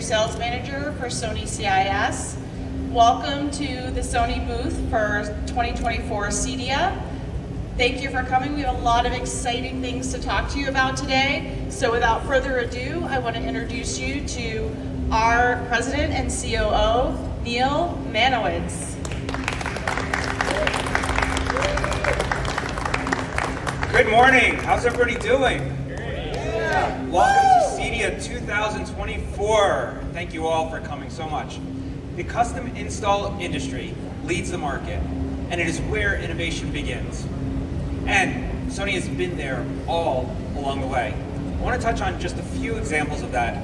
Senior Sales Manager for Sony CIS. Welcome to the Sony booth for 2024 Cedia. Thank you for coming. We have a lot of exciting things to talk to you about today. So without further ado, I want to introduce you to our President and COO, Neil Manowitz. Good morning. How's everybody doing? Welcome to Cedia 2024. Thank you all for coming so much. The custom install industry leads the market, and it is where innovation begins. And Sony has been there all along the way. I want to touch on just a few examples of that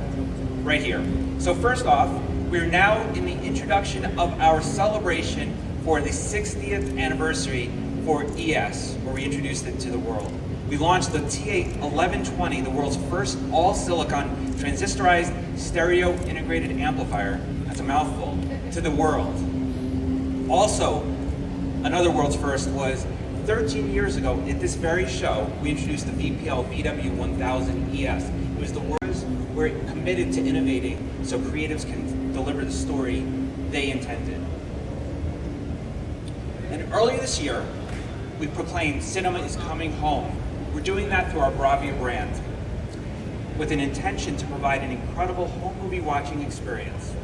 right here. So first off, we're now in the introduction of our celebration for the 60th anniversary for ES, where we introduced it to the world. We launched the T8-1120, the world's first all-silicon transistorized stereo integrated amplifier, that's a mouthful, to the world. Also, another world's first was 13 years ago at this very show, we introduced the VPL VW1000 ES. It was the world's where it committed to innovating so creatives can deliver the story they intended. And earlier this year, we proclaimed cinema is coming home. We're doing that through our Bravia brand with an intention to provide an incredible home movie watching experience.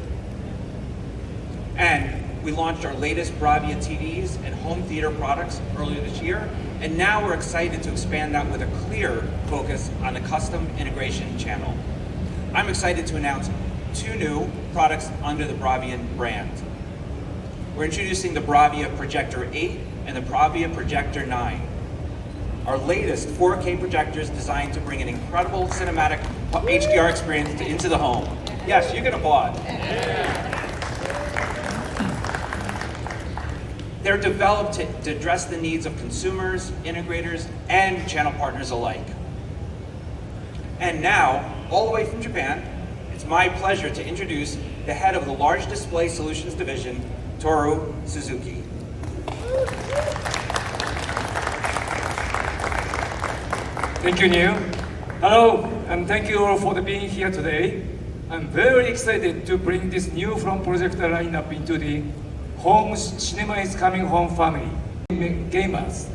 And we launched our latest Bravia TVs and home theater products earlier this year, and now we're excited to expand that with a clear focus on the custom integration channel. I'm excited to announce two new products under the Bravia brand. We're introducing the Bravia Projector 8 and the Bravia Projector 9. Our latest 4K projectors designed to bring an incredible cinematic HDR experience into the home. Yes, you can applaud. They're developed to address the needs of consumers, integrators, and channel partners alike. And now, all the way from Japan, it's my pleasure to introduce the head of the Large Display Solutions Division, Toru Suzuki. Thank you, Neil. Hello, and thank you all for being here today. I'm very excited to bring this new from projector lineup into the home cinema is coming home family gamers.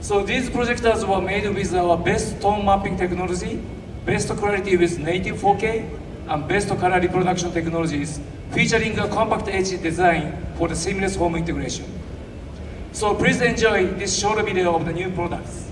So these projectors were made with our best tone mapping technology, best quality with native 4K, and best color reproduction technologies, featuring a compact edge design for the seamless home integration. So please enjoy this short video of the new products.